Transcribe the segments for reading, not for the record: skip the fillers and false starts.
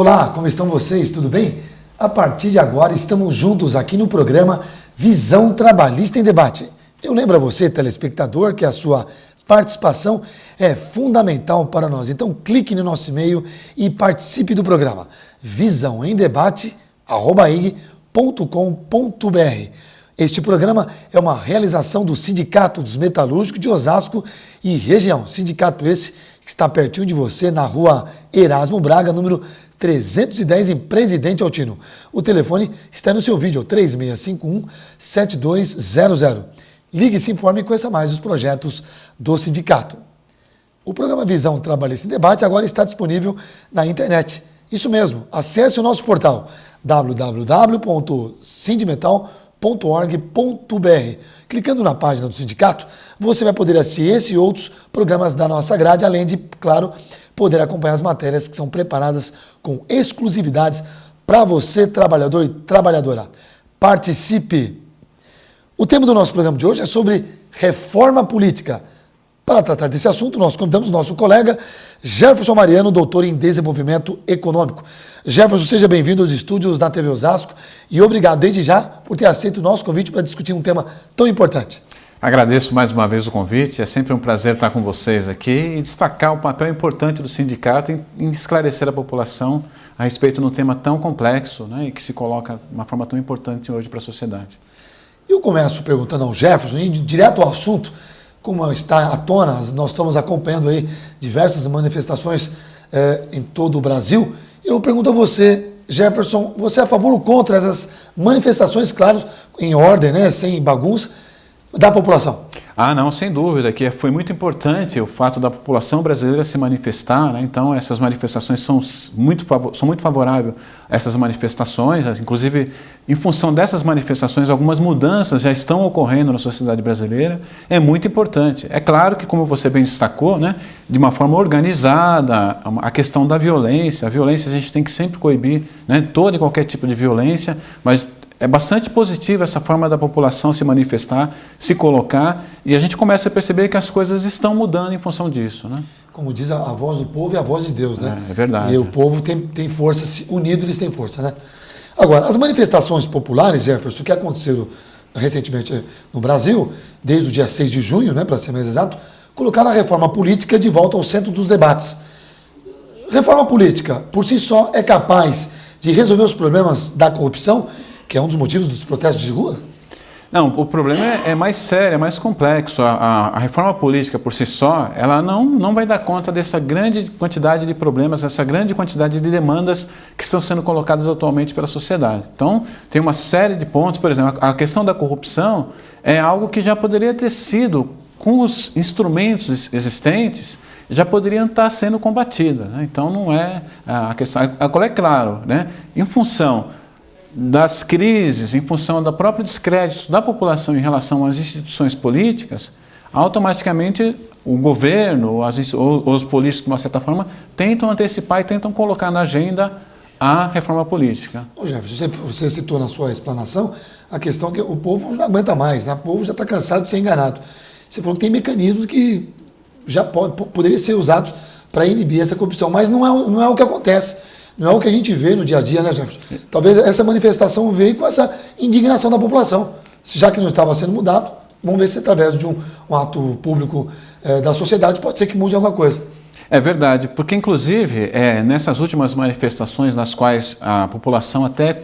Olá, como estão vocês? Tudo bem? A partir de agora estamos juntos aqui no programa Visão Trabalhista em Debate. Eu lembro a você, telespectador, que a sua participação é fundamental para nós. Então clique no nosso e-mail e participe do programa visãoemdebate@ig.com.br. Este programa é uma realização do Sindicato dos Metalúrgicos de Osasco e região. Sindicato esse que está pertinho de você na rua Erasmo Braga, número 310, em Presidente Altino. O telefone está no seu vídeo, 3651-7200. Ligue e se informe e conheça mais os projetos do sindicato. O programa Visão Trabalhista em Debate agora está disponível na internet. Isso mesmo, acesse o nosso portal www.sindmetal.org.br. Clicando na página do sindicato, você vai poder assistir esse e outros programas da nossa grade, além de, claro, poder acompanhar as matérias que são preparadas com exclusividades para você, trabalhador e trabalhadora. Participe! O tema do nosso programa de hoje é sobre reforma política. Para tratar desse assunto, nós convidamos o nosso colega Jefferson Mariano, doutor em desenvolvimento econômico. Jefferson, seja bem-vindo aos estúdios da TV Osasco e obrigado desde já por ter aceito o nosso convite para discutir um tema tão importante. Agradeço mais uma vez o convite, é sempre um prazer estar com vocês aqui e destacar o papel importante do sindicato em esclarecer a população a respeito de um tema tão complexo, né, e que se coloca de uma forma tão importante hoje para a sociedade. Eu começo perguntando ao Jefferson, e direto ao assunto, como está à tona, nós estamos acompanhando aí diversas manifestações em todo o Brasil. Eu pergunto a você, Jefferson, você é a favor ou contra essas manifestações, claro, em ordem, né, sem bagunça, da população? Ah, não, sem dúvida, que foi muito importante o fato da população brasileira se manifestar, né? Então essas manifestações são muito favoráveis a essas manifestações, inclusive em função dessas manifestações algumas mudanças já estão ocorrendo na sociedade brasileira, é muito importante. É claro que, como você bem destacou, né, de uma forma organizada, a questão da violência, a violência a gente tem que sempre coibir, né, todo e qualquer tipo de violência, mas é bastante positiva essa forma da população se manifestar, se colocar, e a gente começa a perceber que as coisas estão mudando em função disso, né? Como diz a voz do povo e a voz de Deus, né? É verdade. E o povo tem força, unido eles têm força, né? Agora, as manifestações populares, Jefferson, que aconteceram recentemente no Brasil, desde o dia 6 de junho, né, para ser mais exato, colocaram a reforma política de volta ao centro dos debates. Reforma política, por si só, é capaz de resolver os problemas da corrupção, que é um dos motivos dos protestos de rua? Não, o problema é mais sério, é mais complexo. A reforma política por si só, ela não vai dar conta dessa grande quantidade de problemas, essa grande quantidade de demandas que estão sendo colocadas atualmente pela sociedade. Então, tem uma série de pontos, por exemplo, a questão da corrupção é algo que já poderia ter sido, com os instrumentos existentes, já poderiam estar sendo combatida, né? Então, não é a questão... É claro, né? Em função das crises, em função do próprio descrédito da população em relação às instituições políticas, automaticamente o governo ou os políticos, de uma certa forma, tentam antecipar e tentam colocar na agenda a reforma política. Ô Jefferson, você citou na sua explanação a questão que o povo não aguenta mais, né? O povo já está cansado de ser enganado. Você falou que tem mecanismos que já poderiam ser usados para inibir essa corrupção, mas não é o que acontece. Não é o que a gente vê no dia a dia, né, Jefferson? Talvez essa manifestação veio com essa indignação da população. Já que não estava sendo mudado, vamos ver se através de um ato público da sociedade pode ser que mude alguma coisa. É verdade, porque inclusive nessas últimas manifestações nas quais a população até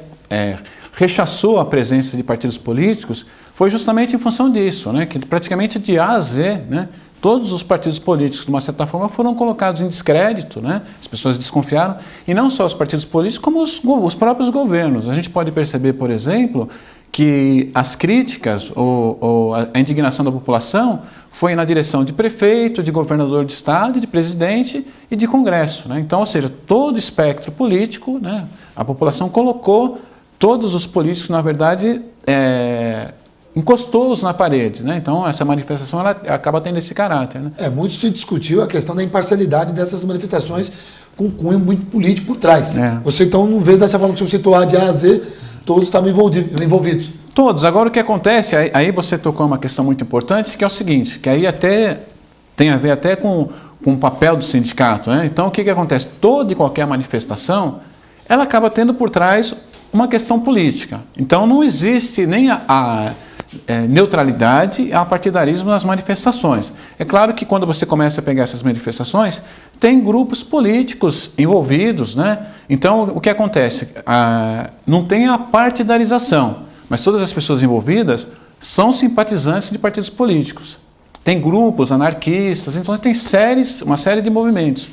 rechaçou a presença de partidos políticos, foi justamente em função disso, né, que praticamente de A a Z, né, todos os partidos políticos, de uma certa forma, foram colocados em descrédito, né? As pessoas desconfiaram, e não só os partidos políticos, como os próprios governos. A gente pode perceber, por exemplo, que as críticas ou a indignação da população foi na direção de prefeito, de governador de estado, de presidente e de congresso, né? Então, ou seja, todo o espectro político, né? A população colocou todos os políticos, na verdade, encostou-os na parede, né? Então essa manifestação ela acaba tendo esse caráter, né? Muito se discutiu a questão da imparcialidade dessas manifestações com cunho muito político por trás. Você então não vê dessa forma que você citou A de A a Z, todos estavam envolvidos. Todos. Agora o que acontece, aí você tocou uma questão muito importante, que é o seguinte, que aí até tem a ver até com o papel do sindicato, né? Então o que acontece? Toda e qualquer manifestação ela acaba tendo por trás uma questão política. Então não existe nem a neutralidade e a partidarismo nas manifestações. É claro que quando você começa a pegar essas manifestações, tem grupos políticos envolvidos, né? Então o que acontece? Não tem a partidarização, mas todas as pessoas envolvidas são simpatizantes de partidos políticos. Tem grupos anarquistas, então tem uma série de movimentos.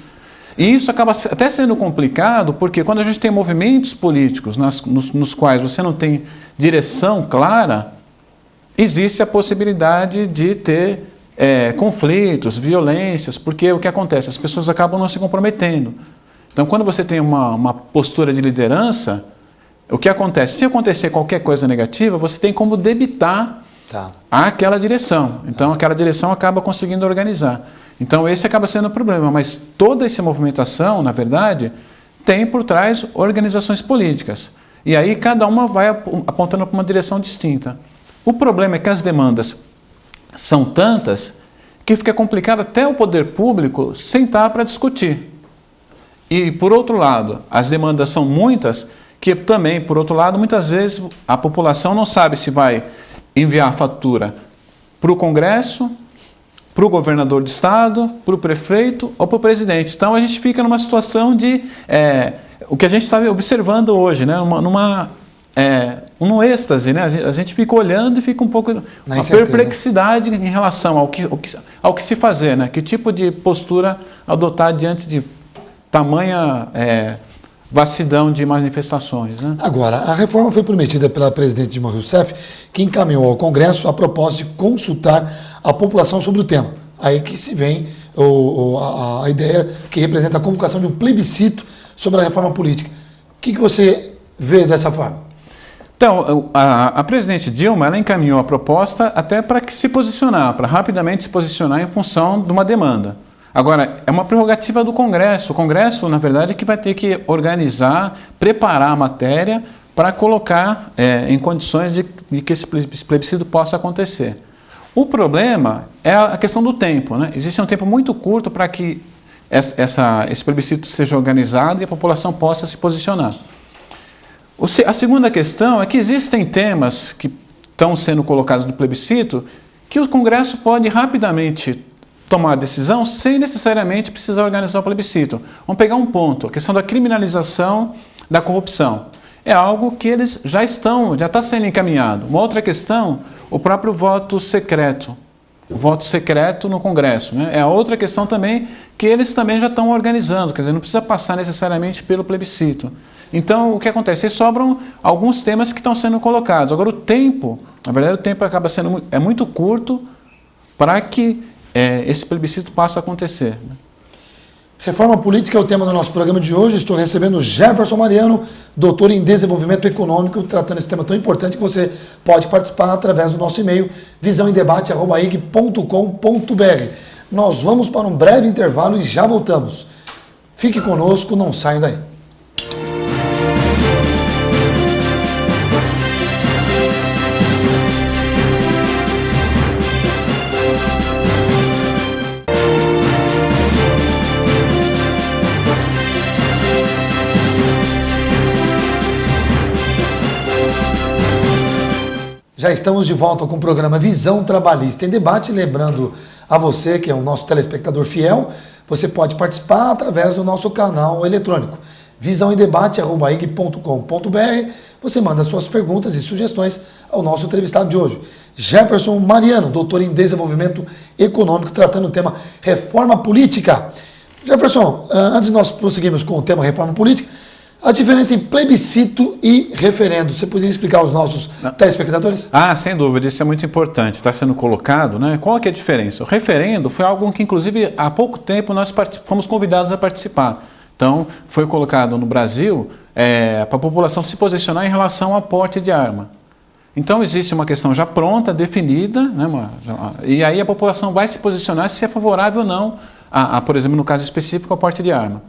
E isso acaba até sendo complicado, porque quando a gente tem movimentos políticos nos quais você não tem direção clara, existe a possibilidade de ter conflitos, violências, porque o que acontece? As pessoas acabam não se comprometendo. Então, quando você tem uma postura de liderança, o que acontece? Se acontecer qualquer coisa negativa, você tem como debitar àquela direção. Então, aquela direção acaba conseguindo organizar. Então, esse acaba sendo o problema. Mas toda essa movimentação, na verdade, tem por trás organizações políticas. E aí, cada uma vai apontando para uma direção distinta. O problema é que as demandas são tantas que fica complicado até o poder público sentar para discutir. E, por outro lado, as demandas são muitas que também, por outro lado, muitas vezes a população não sabe se vai enviar a fatura para o Congresso, para o governador de estado, para o prefeito ou para o presidente. Então a gente fica numa situação de o que a gente está observando hoje, né? Um êxtase, né? A gente fica olhando e fica um pouco uma perplexidade em relação ao que se fazer, né? Que tipo de postura adotar diante de tamanha vastidão de manifestações, né? Agora, a reforma foi prometida pela presidente Dilma Rousseff, que encaminhou ao Congresso a proposta de consultar a população sobre o tema. Aí que se vem a ideia que representa a convocação de um plebiscito sobre a reforma política. O que você vê dessa forma? Então, a presidente Dilma, ela encaminhou a proposta até para que se posicionar, para rapidamente se posicionar em função de uma demanda. Agora, é uma prerrogativa do Congresso. O Congresso, na verdade, que vai ter que organizar, preparar a matéria para colocar em condições de que esse plebiscito possa acontecer. O problema é a questão do tempo, né? Existe um tempo muito curto para que esse plebiscito seja organizado e a população possa se posicionar. A segunda questão é que existem temas que estão sendo colocados no plebiscito que o Congresso pode rapidamente tomar a decisão sem necessariamente precisar organizar o plebiscito. Vamos pegar um ponto, a questão da criminalização da corrupção. É algo que eles já está sendo encaminhado. Uma outra questão, o próprio voto secreto. O voto secreto no Congresso, né? É a outra questão também que eles também já estão organizando, quer dizer, não precisa passar necessariamente pelo plebiscito. Então, o que acontece? Sobram alguns temas que estão sendo colocados. Agora, o tempo, na verdade, o tempo acaba sendo muito curto para que esse plebiscito passe a acontecer. Reforma política é o tema do nosso programa de hoje. Estou recebendo Jefferson Mariano, doutor em desenvolvimento econômico, tratando esse tema tão importante que você pode participar através do nosso e-mail visãoemdebate@ig.com.br. Nós vamos para um breve intervalo e já voltamos. Fique conosco, não saiam daí. Já estamos de volta com o programa Visão Trabalhista em Debate. Lembrando a você, que é o nosso telespectador fiel, você pode participar através do nosso canal eletrônico visãoemdebate@ig.com.br. Você manda suas perguntas e sugestões ao nosso entrevistado de hoje, Jefferson Mariano, doutor em desenvolvimento econômico, tratando o tema reforma política. Jefferson, antes de nós prosseguirmos com o tema reforma política, a diferença em plebiscito e referendo, você poderia explicar aos nossos telespectadores? Sem dúvida, isso é muito importante, está sendo colocado, né? Qual que é a diferença? O referendo foi algo que, inclusive, há pouco tempo nós fomos convidados a participar. Então, foi colocado no Brasil para a população se posicionar em relação ao porte de arma. Então, existe uma questão já pronta, definida, né? E aí a população vai se posicionar se é favorável ou não, por exemplo, no caso específico, ao porte de arma.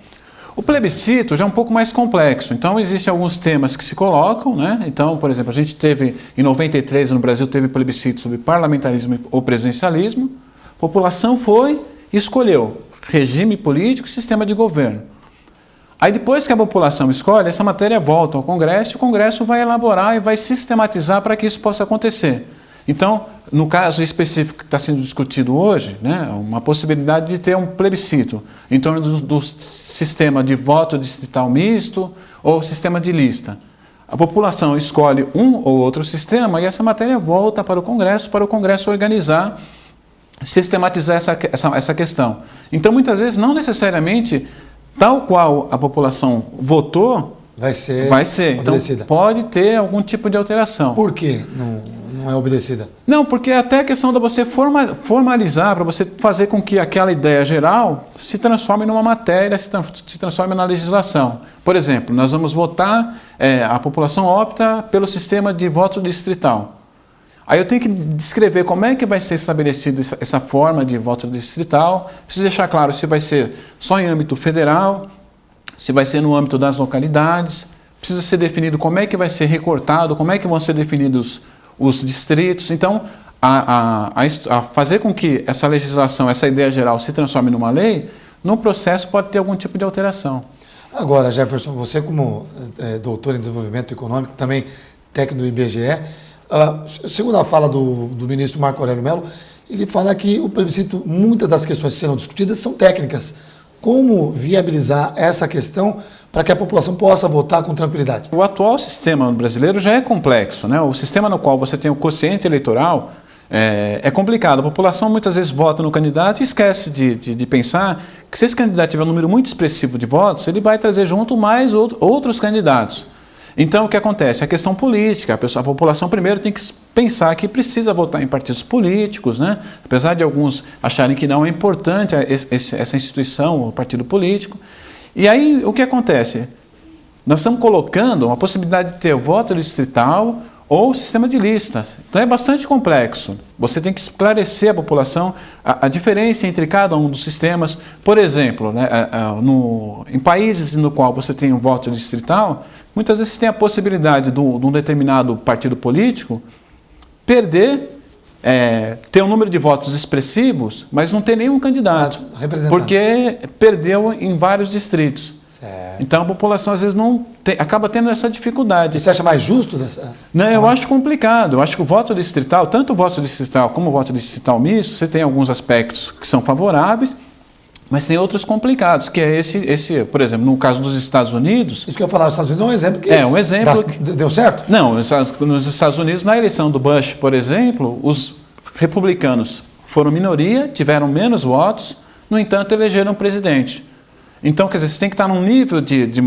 O plebiscito já é um pouco mais complexo, então existem alguns temas que se colocam, né? Então, por exemplo, a gente teve, em 93 no Brasil, teve plebiscito sobre parlamentarismo ou presidencialismo, a população foi e escolheu regime político e sistema de governo. Aí depois que a população escolhe, essa matéria volta ao Congresso e o Congresso vai elaborar e vai sistematizar para que isso possa acontecer. Então, no caso específico que está sendo discutido hoje, né, uma possibilidade de ter um plebiscito em torno do sistema de voto distrital misto ou sistema de lista. A população escolhe um ou outro sistema e essa matéria volta para o Congresso organizar, sistematizar essa questão. Então, muitas vezes, não necessariamente tal qual a população votou, vai ser obedecida. Então, pode ter algum tipo de alteração. Por quê não é obedecida? Não, porque até a questão de você formalizar, para você fazer com que aquela ideia geral se transforme numa matéria, se transforme na legislação. Por exemplo, nós vamos votar, a população opta pelo sistema de voto distrital. Aí eu tenho que descrever como é que vai ser estabelecida essa forma de voto distrital, preciso deixar claro se vai ser só em âmbito federal, se vai ser no âmbito das localidades, precisa ser definido como é que vai ser recortado, como é que vão ser definidos os distritos. Então, a fazer com que essa legislação, essa ideia geral se transforme numa lei, no processo pode ter algum tipo de alteração. Agora, Jefferson, você como doutor em desenvolvimento econômico, também técnico do IBGE, segundo a fala do ministro Marco Aurélio Mello, ele fala que o plebiscito, muitas das questões que serão discutidas são técnicas. Como viabilizar essa questão para que a população possa votar com tranquilidade? O atual sistema brasileiro já é complexo, né? O sistema no qual você tem o quociente eleitoral é complicado. A população muitas vezes vota no candidato e esquece de pensar que se esse candidato tiver um número muito expressivo de votos, ele vai trazer junto mais outros candidatos. Então, o que acontece? A questão política, a população primeiro tem que pensar que precisa votar em partidos políticos, né? Apesar de alguns acharem que não é importante essa instituição, o partido político. E aí, o que acontece? Nós estamos colocando uma possibilidade de ter voto distrital ou sistema de listas. Então, é bastante complexo. Você tem que esclarecer a população a diferença entre cada um dos sistemas. Por exemplo, né, em países no qual você tem um voto distrital, muitas vezes tem a possibilidade de um determinado partido político perder, ter um número de votos expressivos, mas não ter nenhum candidato, porque perdeu em vários distritos. Certo. Então a população às vezes acaba tendo essa dificuldade. E você acha mais justo dessa? Não, eu acho complicado. Eu acho que o voto distrital, tanto o voto distrital como o voto distrital misto, você tem alguns aspectos que são favoráveis, mas tem outros complicados, que é esse, por exemplo, no caso dos Estados Unidos... Isso que eu ia falar, os Estados Unidos é um exemplo que... É um exemplo... Deu certo? Não, nos Estados Unidos, na eleição do Bush, por exemplo, os republicanos foram minoria, tiveram menos votos, no entanto, elegeram um presidente. Então, quer dizer, você tem que estar num nível de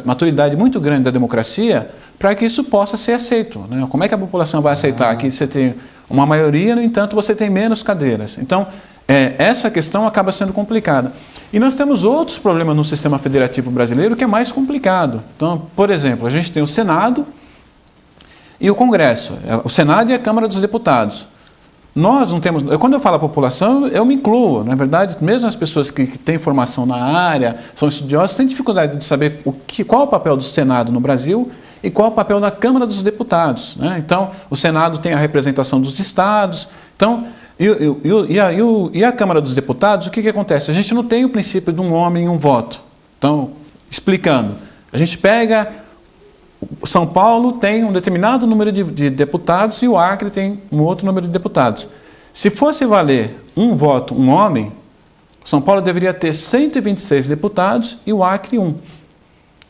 maturidade muito grande da democracia para que isso possa ser aceito, né? Como é que a população vai aceitar que você tem uma maioria, no entanto, você tem menos cadeiras? Então, essa questão acaba sendo complicada. E nós temos outros problemas no sistema federativo brasileiro que é mais complicado. Então, por exemplo, a gente tem o Senado e o Congresso. O Senado e a Câmara dos Deputados. Nós não temos... Quando eu falo a população, eu me incluo. Na verdade, mesmo as pessoas que têm formação na área, são estudiosos, têm dificuldade de saber qual é o papel do Senado no Brasil e qual é o papel da Câmara dos Deputados, né? Então, o Senado tem a representação dos estados. Então, e a Câmara dos Deputados, o que acontece? A gente não tem o princípio de um homem e um voto. Então, explicando, a gente pega... São Paulo tem um determinado número de deputados e o Acre tem um outro número de deputados. Se fosse valer um voto, um homem, São Paulo deveria ter 126 deputados e o Acre 1.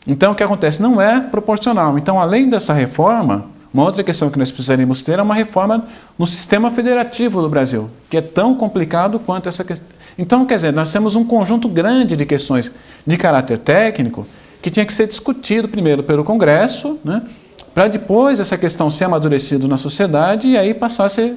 Então, o que acontece? Não é proporcional. Então, além dessa reforma, uma outra questão que nós precisaríamos ter é uma reforma no sistema federativo do Brasil, que é tão complicado quanto essa questão. Então, quer dizer, nós temos um conjunto grande de questões de caráter técnico que tinha que ser discutido primeiro pelo Congresso, né, para depois essa questão ser amadurecida na sociedade e aí passar a ser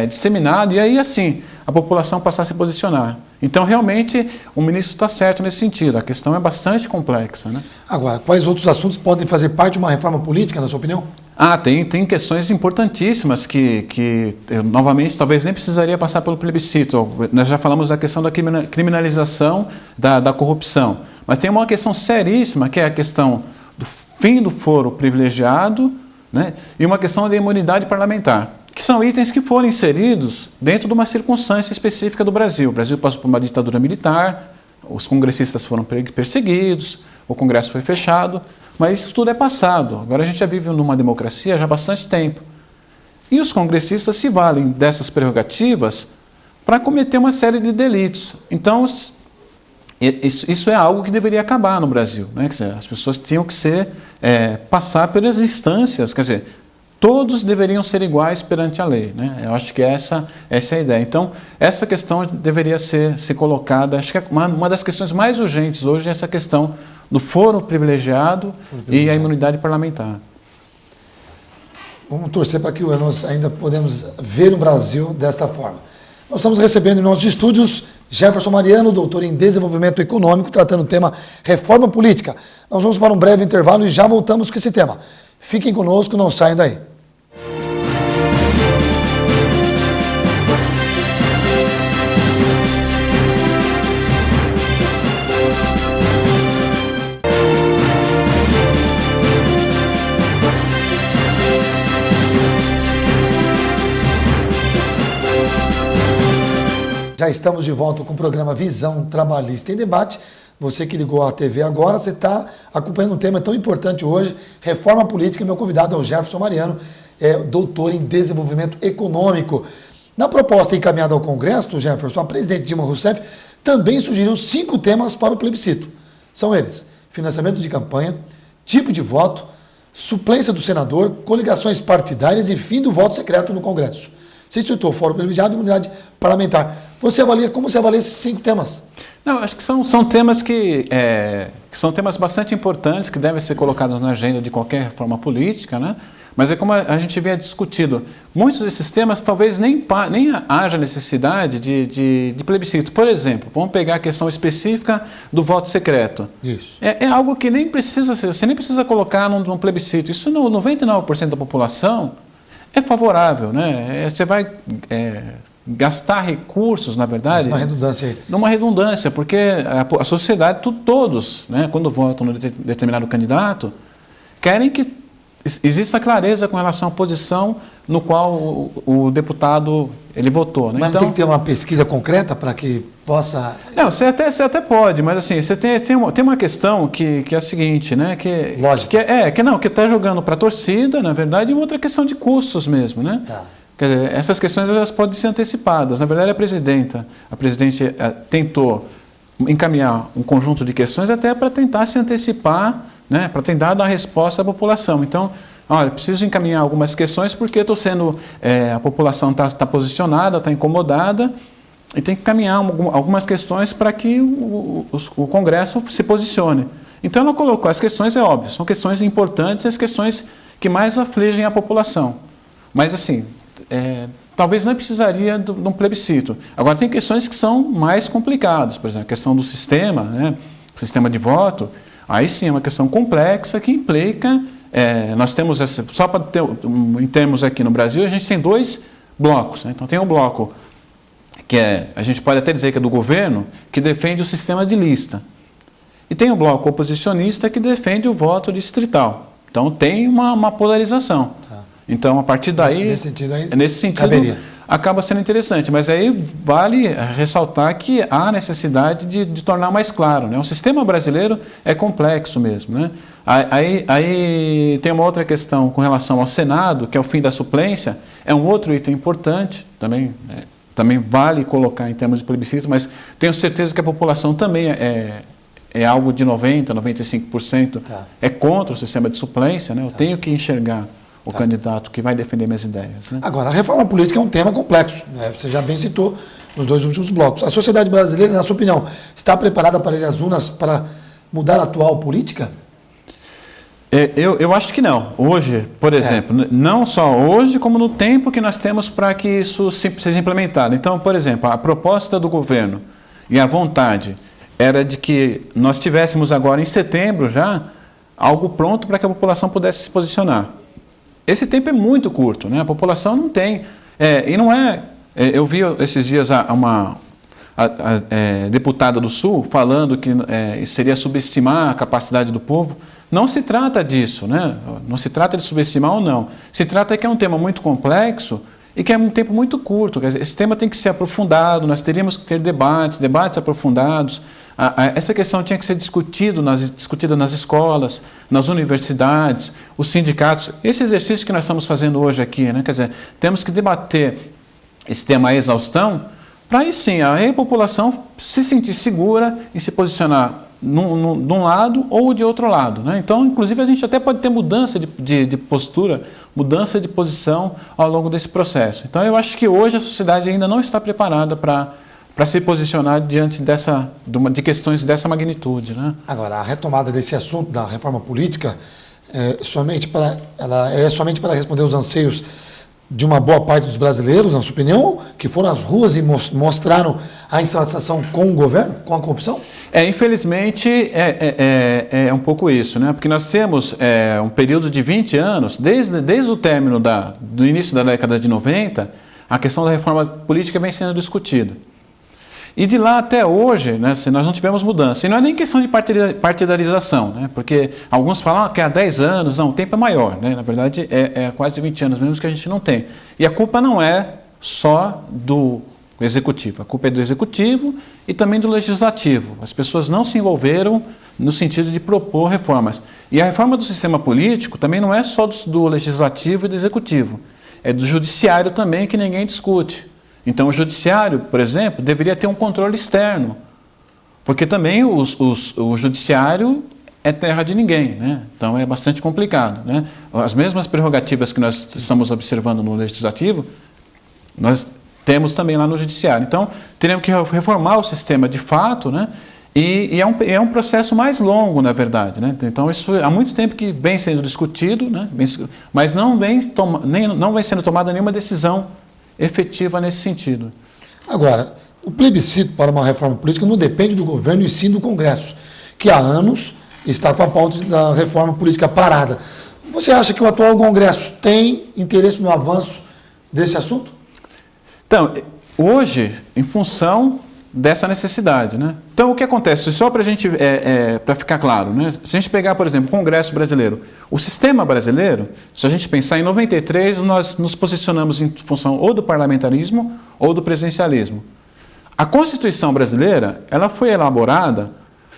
disseminado, e aí assim, a população passar a se posicionar. Então, realmente, o ministro está certo nesse sentido, a questão é bastante complexa, né? Agora, quais outros assuntos podem fazer parte de uma reforma política, na sua opinião? Tem questões importantíssimas que eu, novamente, talvez nem precisaria passar pelo plebiscito. Nós já falamos da questão da criminalização da corrupção. Mas tem uma questão seríssima, que é a questão do fim do foro privilegiado, né, e uma questão da imunidade parlamentar, que são itens que foram inseridos dentro de uma circunstância específica do Brasil. O Brasil passou por uma ditadura militar, os congressistas foram perseguidos, o Congresso foi fechado, mas isso tudo é passado. Agora a gente já vive numa democracia já há bastante tempo. E os congressistas se valem dessas prerrogativas para cometer uma série de delitos. Então, isso é algo que deveria acabar no Brasil, né? Quer dizer, as pessoas tinham que passar pelas instâncias, quer dizer, todos deveriam ser iguais perante a lei, né? Eu acho que essa é a ideia. Então, essa questão deveria ser colocada, acho que uma das questões mais urgentes hoje é essa questão do foro privilegiado e a imunidade parlamentar. Vamos torcer para que nós ainda podemos ver o Brasil desta forma. Nós estamos recebendo em nossos estúdios Jefferson Mariano, doutor em desenvolvimento econômico, tratando o tema reforma política. Nós vamos para um breve intervalo e já voltamos com esse tema. Fiquem conosco, não saiam daí. Já estamos de volta com o programa Visão Trabalhista em Debate. Você que ligou a TV agora, você está acompanhando um tema tão importante hoje, reforma política. Meu convidado é o Jefferson Mariano, doutor em desenvolvimento econômico. Na proposta encaminhada ao Congresso, Jefferson, a presidente Dilma Rousseff também sugeriu 5 temas para o plebiscito. São eles: financiamento de campanha, tipo de voto, suplência do senador, coligações partidárias e fim do voto secreto no Congresso. Você citou fórum privilegiado e imunidade parlamentar. Como você avalia esses 5 temas? Não, acho que são temas que são temas bastante importantes, que devem ser colocados na agenda de qualquer reforma política, né? Mas é como a gente havia discutido, muitos desses temas talvez nem haja necessidade de plebiscito. Por exemplo, vamos pegar a questão específica do voto secreto. Isso. É algo que você nem precisa colocar num plebiscito. Isso 99% da população é favorável, né? Você vai gastar recursos, na verdade... Uma redundância aí. Numa redundância, porque a sociedade, todos, né, quando votam no determinado candidato, querem que exista clareza com relação à posição no qual o deputado ele votou, né? Mas não tem que ter uma pesquisa concreta para que possa... Não, você até pode, mas assim, você tem uma questão que é a seguinte, né? Lógico. Que está jogando para a torcida, na verdade, e uma outra questão de custos mesmo, né? Tá. Quer dizer, essas questões elas podem ser antecipadas. Na verdade, a presidente tentou encaminhar um conjunto de questões até para tentar se antecipar, né? Para tentar dar resposta à população. Então, olha, preciso encaminhar algumas questões porque a população está posicionada, está incomodada, e tem que encaminhar algumas questões para que o Congresso se posicione. Então, ela colocou as questões, é óbvio, são questões importantes, as questões que mais afligem a população. Mas, assim, talvez não precisaria de um plebiscito. Agora, tem questões que são mais complicadas, por exemplo, a questão do sistema, né? O sistema de voto, aí sim é uma questão complexa que implica... nós temos, só para ter em termos aqui no Brasil, a gente tem 2 blocos, né? Então tem um bloco que a gente pode até dizer que é do governo, que defende o sistema de lista. E tem um bloco oposicionista que defende o voto distrital. Então tem uma polarização. Tá. Então a partir daí, nesse sentido caberia. Acaba sendo interessante, mas aí vale ressaltar que há necessidade de tornar mais claro, né? O sistema brasileiro é complexo mesmo, né? Aí tem uma outra questão com relação ao Senado, que é o fim da suplência, é um outro item importante, também vale colocar em termos de plebiscito, mas tenho certeza que a população também é algo de 90%, 95% tá. É contra o sistema de suplência, né? Eu tenho que enxergar o candidato que vai defender minhas ideias, né? Agora, a reforma política é um tema complexo, né? Você já bem citou nos 2 últimos blocos. A sociedade brasileira, na sua opinião, está preparada para ir às urnas para mudar a atual política? Eu acho que não. Hoje, por exemplo, não só hoje, como no tempo que nós temos para que isso seja implementado. Então, por exemplo, a proposta do governo e a vontade era de que nós tivéssemos agora em setembro já algo pronto para que a população pudesse se posicionar. Esse tempo é muito curto, né? A população não tem. E não é... eu vi esses dias uma deputada do Sul falando que seria subestimar a capacidade do povo. Não se trata disso, né? Não se trata de subestimar ou não. Se trata que é um tema muito complexo e que é um tempo muito curto. Quer dizer, esse tema tem que ser aprofundado, nós teríamos que ter debates aprofundados. Essa questão tinha que ser discutida nas escolas, nas universidades, os sindicatos. Esse exercício que nós estamos fazendo hoje aqui, né? Quer dizer, temos que debater esse tema à exaustão, para aí sim a população se sentir segura em se posicionar de um lado ou de outro lado, né? Então, inclusive, a gente até pode ter mudança de postura, mudança de posição ao longo desse processo. Então, eu acho que hoje a sociedade ainda não está preparada para se posicionar diante de questões dessa magnitude, né? Agora, a retomada desse assunto da reforma política é somente para responder os anseios de uma boa parte dos brasileiros, na sua opinião, que foram às ruas e mostraram a insatisfação com o governo, com a corrupção? Infelizmente, é um pouco isso, né? Porque nós temos um período de 20 anos, desde o término do início da década de 90, a questão da reforma política vem sendo discutida. E de lá até hoje, né, nós não tivemos mudança. E não é nem questão de partidarização, né? Porque alguns falam que há 10 anos, não, o tempo é maior, né? Na verdade, é quase 20 anos mesmo que a gente não tem. E a culpa não é só do Executivo, a culpa é do Executivo e também do Legislativo. As pessoas não se envolveram no sentido de propor reformas. E a reforma do sistema político também não é só do Legislativo e do Executivo, é do Judiciário também, que ninguém discute. Então, o Judiciário, por exemplo, deveria ter um controle externo, porque também o Judiciário é terra de ninguém, né? Então, é bastante complicado, né? As mesmas prerrogativas que nós estamos observando no Legislativo, nós temos também lá no Judiciário. Então, teremos que reformar o sistema de fato, né? E é um processo mais longo, na verdade, né? Então, isso há muito tempo que vem sendo discutido, né? Mas não vem sendo tomada nenhuma decisão efetiva nesse sentido. Agora, o plebiscito para uma reforma política não depende do governo e sim do Congresso, que há anos está com a pauta da reforma política parada. Você acha que o atual Congresso tem interesse no avanço desse assunto? Então, hoje, em função dessa necessidade, né? Então, o que acontece? Só para a gente, para ficar claro, né? Se a gente pegar, por exemplo, o Congresso brasileiro, o sistema brasileiro, se a gente pensar em 93, nós nos posicionamos em função ou do parlamentarismo ou do presidencialismo. A Constituição brasileira, ela foi elaborada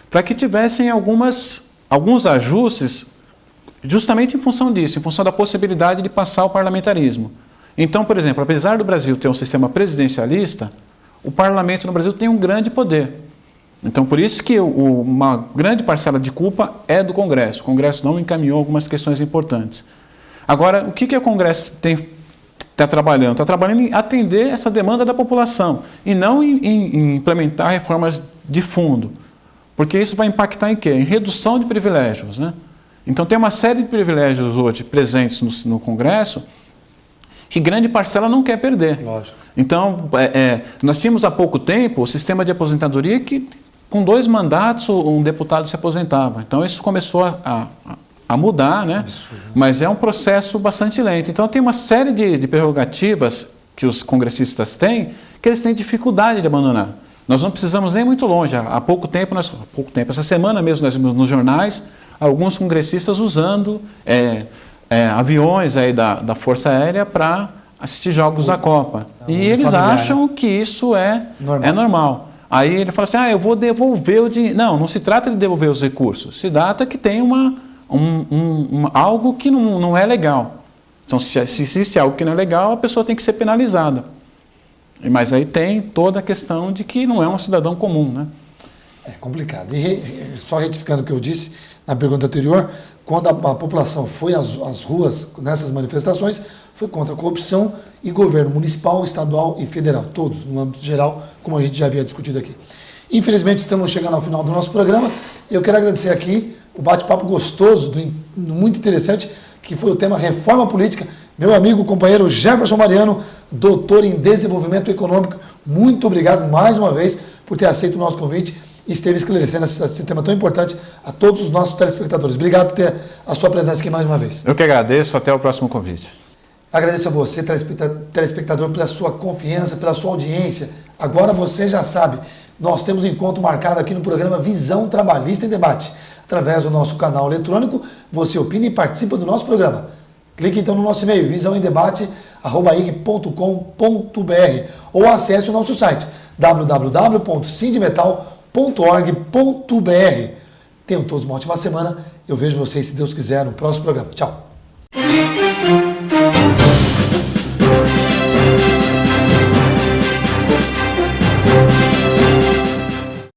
para que tivessem alguns ajustes justamente em função disso, em função da possibilidade de passar o parlamentarismo. Então, por exemplo, apesar do Brasil ter um sistema presidencialista, o parlamento no Brasil tem um grande poder. Então, por isso que uma grande parcela de culpa é do Congresso. O Congresso não encaminhou algumas questões importantes. Agora, o que o Congresso está trabalhando? Está trabalhando em atender essa demanda da população e não em implementar reformas de fundo. Porque isso vai impactar em quê? Em redução de privilégios, né? Então, tem uma série de privilégios hoje presentes no Congresso que grande parcela não quer perder. Lógico. Então, nós tínhamos há pouco tempo o sistema de aposentadoria que, com 2 mandatos, um deputado se aposentava. Então, isso começou a mudar, né? Absurdo. Mas é um processo bastante lento. Então, tem uma série de prerrogativas que os congressistas têm que eles têm dificuldade de abandonar. Nós não precisamos nem muito longe. Há pouco tempo, essa semana mesmo, nós vimos nos jornais alguns congressistas usando aviões aí da Força Aérea para assistir jogos da Copa. E eles acham que isso é normal. Aí ele fala assim, eu vou devolver o dinheiro. Não se trata de devolver os recursos. Se trata que tem algo que não é legal. Então, se existe algo que não é legal, a pessoa tem que ser penalizada. Mas aí tem toda a questão de que não é um cidadão comum, né? É complicado. E só retificando o que eu disse na pergunta anterior, quando a população foi às ruas nessas manifestações, foi contra a corrupção e governo municipal, estadual e federal, todos, no âmbito geral, como a gente já havia discutido aqui. Infelizmente, estamos chegando ao final do nosso programa. Eu quero agradecer aqui o bate-papo gostoso, muito interessante, que foi o tema Reforma Política. Meu amigo, companheiro Jefferson Mariano, doutor em Desenvolvimento Econômico, muito obrigado mais uma vez por ter aceito o nosso convite e esteve esclarecendo esse tema tão importante a todos os nossos telespectadores. Obrigado por ter a sua presença aqui mais uma vez. Eu que agradeço, até o próximo convite. Agradeço a você, telespectador, pela sua confiança, pela sua audiência. Agora você já sabe, nós temos um encontro marcado aqui no programa Visão Trabalhista em Debate. Através do nosso canal eletrônico, você opina e participa do nosso programa. Clique então no nosso e-mail, visãoemdebate@ig.com.br ou acesse o nosso site www.sindmetal.org.br. Tenham todos uma ótima semana. Eu vejo vocês, se Deus quiser, no próximo programa. Tchau.